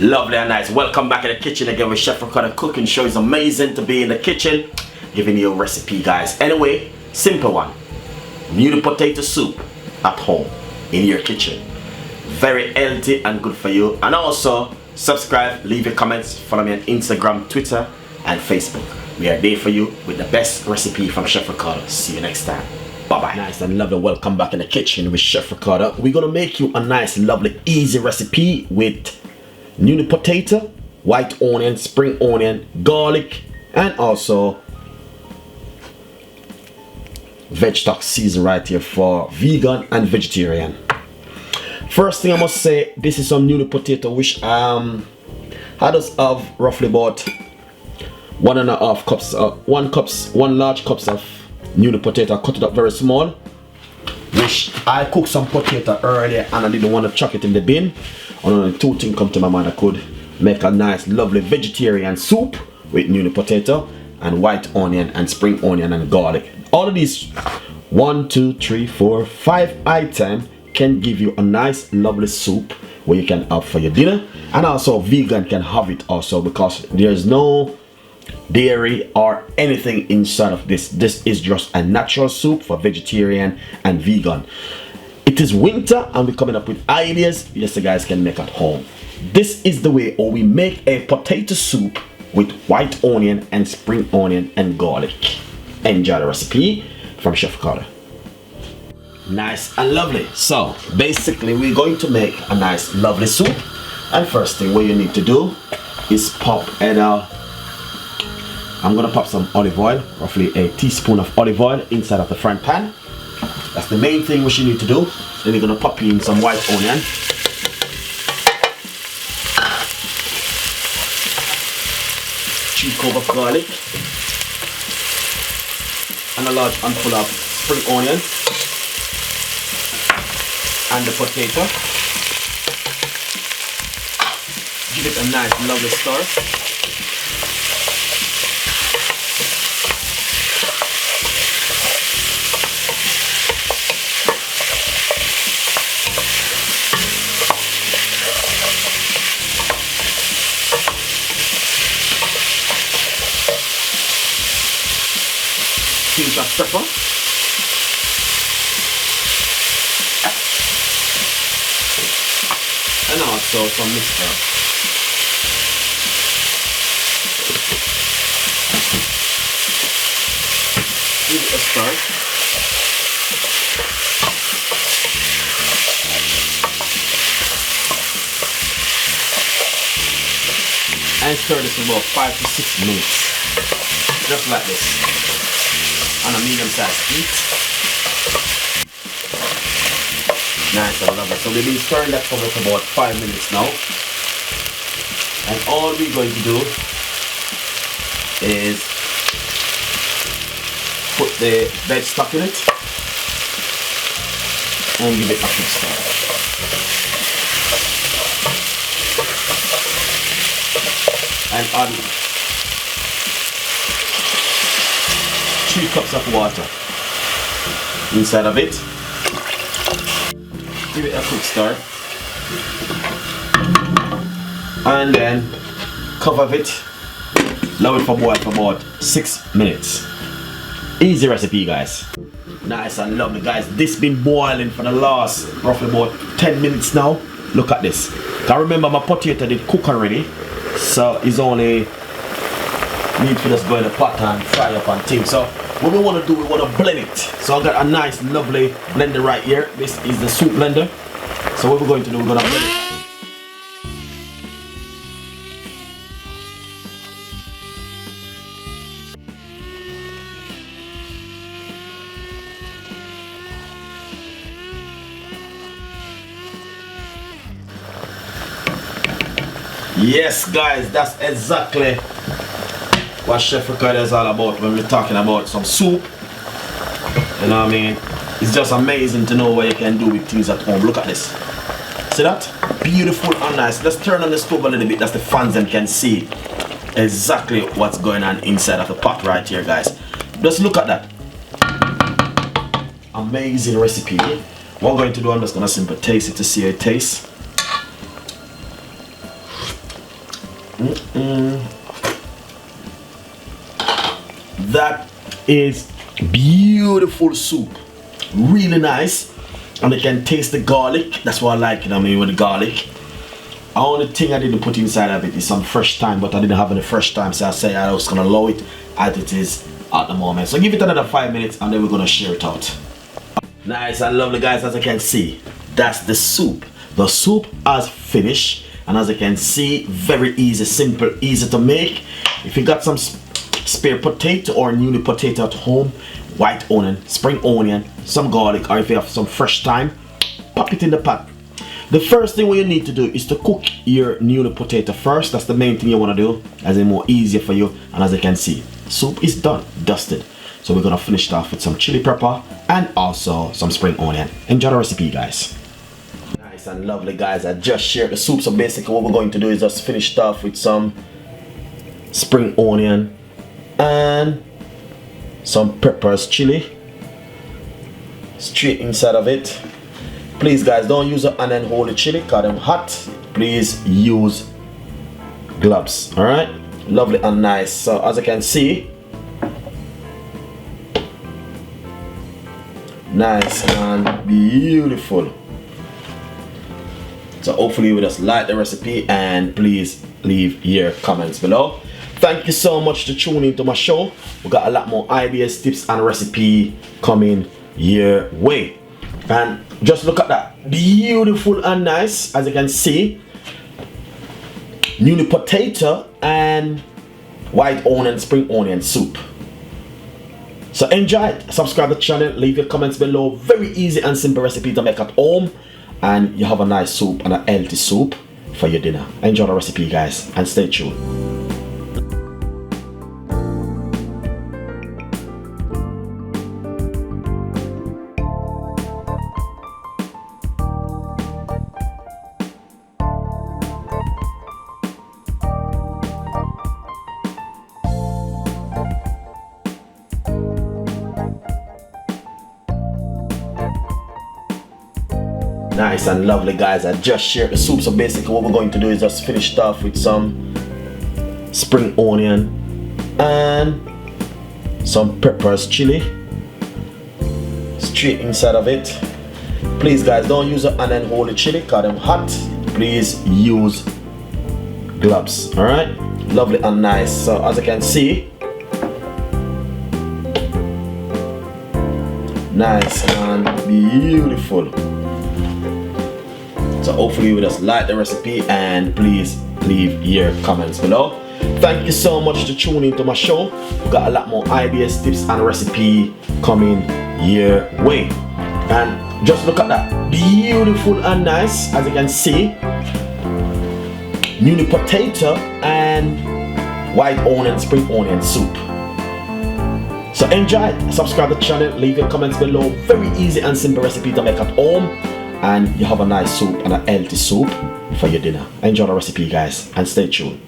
Lovely and nice. Welcome back in the kitchen again with Chef Ricardo. Cooking show is amazing to be in the kitchen, giving you a recipe, guys. Anyway, simple one. Noodle potato soup at home in your kitchen. Very healthy and good for you. And also, subscribe, leave your comments, follow me on Instagram, Twitter, and Facebook. We are there for you with the best recipe from Chef Ricardo. See you next time. Bye-bye. Nice and lovely. Welcome back in the kitchen with Chef Ricardo. We're going to make you a nice, lovely, easy recipe with noodle potato, white onion, spring onion, garlic, and also veg stock season right here for vegan and vegetarian. First thing I must say, this is some noodle potato which I just have roughly about 1.5 cups, one large cups of noodle potato. I cut it up very small, which I cooked some potato earlier and I didn't want to chuck it in the bin. And only two things come to my mind. I could make a nice lovely vegetarian soup with noodle potato and white onion and spring onion and garlic. All of these 1, 2, 3, 4, 5 items can give you a nice lovely soup where you can have for your dinner, and also vegan can have it also because there's no dairy or anything inside of this. This is just a natural soup for vegetarian and vegan. It is winter and we're coming up with ideas yes you guys can make at home. This is the way we make a potato soup with white onion and spring onion and garlic. Enjoy the recipe from Chef Ricardo. Nice and lovely. So basically we're going to make a nice lovely soup, and first thing what you need to do is pop I'm gonna pop some olive oil, roughly a teaspoon of olive oil inside of the frying pan. That's the main thing which you need to do. Then you're gonna pop in some white onion, 3 cloves of garlic, and a large handful of spring onion, and the potato. Give it a nice lovely stir. Pinch of pepper, and also some mixed herb. Give it a stir. And stir this for about 5 to 6 minutes, just like this, on a medium-sized heat. Nice and lovely. So we've been stirring that for about 5 minutes now. And all we're going to do is put the veg stock in it and give it a quick stir. And add 3 cups of water inside of it. Give it a quick stir and then cover it, allow it for boil for about 6 minutes. Easy recipe, guys. Nice and lovely, guys. This been boiling for the last roughly about 10 minutes now. Look at this. I remember my potato did cook already, so it's only need for just go in the pot and fry up and things. So what we want to do, we want to blend it. So I got a nice lovely blender right here. This is the soup blender. So what we're going to do, we're going to blend it. Yes guys, that's exactly what Chef Ricardo is all about when we're talking about some soup. You know what I mean? It's just amazing to know what you can do with things at home. Look at this. See that? Beautiful and nice. Let's turn on the stove a little bit. That's the fans and can see exactly what's going on inside of the pot right here, guys. Just look at that. Amazing recipe. What I'm going to do, I'm just going to simply taste it to see how it tastes. That is beautiful soup, really nice, and you can taste the garlic. That's what I like it. I mean, with the garlic. The only thing I didn't put inside of it is some fresh thyme, but I didn't have any fresh thyme, so I say I was gonna allow it as it is at the moment. So give it another 5 minutes and then we're gonna share it out. Nice and lovely, guys. As you can see, that's the soup. The soup has finished, and as you can see, very easy, simple, easy to make. If you got some spare potato or newly potato at home, white onion, spring onion, some garlic, or if you have some fresh thyme, pop it in the pot. The first thing what you need to do is to cook your newly potato first. That's the main thing you want to do, as it's more easier for you. And as you can see, soup is done, dusted. So we're gonna finish it off with some chili pepper and also some spring onion. Enjoy the recipe, guys. Nice and lovely, guys. I just shared the soup. So basically what we're going to do is just finish it off with some spring onion and some peppers, chili straight inside of it. Please, guys, don't use an onion whole chili because them hot. Please use gloves. All right, lovely and nice. So as you can see, nice and beautiful. So hopefully you will just like the recipe, and please leave your comments below. Thank you so much to tune into my show. We got a lot more ideas, tips, and recipe coming your way. And just look at that, beautiful and nice. As you can see, newly potato and white onion, spring onion soup. So enjoy it. Subscribe to the channel, leave your comments below. Very easy and simple recipe to make at home, and you have a nice soup and a healthy soup for your dinner. Enjoy the recipe, guys, and stay tuned. Nice and lovely, guys. I just shared the soup. So basically what we're going to do is just finish it off with some spring onion and some peppers, chili straight inside of it. Please, guys, don't use an onion whole chili because them hot. Please use gloves. All right, lovely and nice. So as you can see, nice and beautiful. So hopefully you will just like the recipe, and please leave your comments below. Thank you so much to tune into my show. We got a lot more ideas, tips, and recipe coming your way. And just look at that, beautiful and nice. As you can see, newly potato and white onion, spring onion soup. So enjoy it. Subscribe to the channel, leave your comments below. Very easy and simple recipe to make at home, and you have a nice soup and a healthy soup for your dinner. Enjoy the recipe, guys, and stay tuned.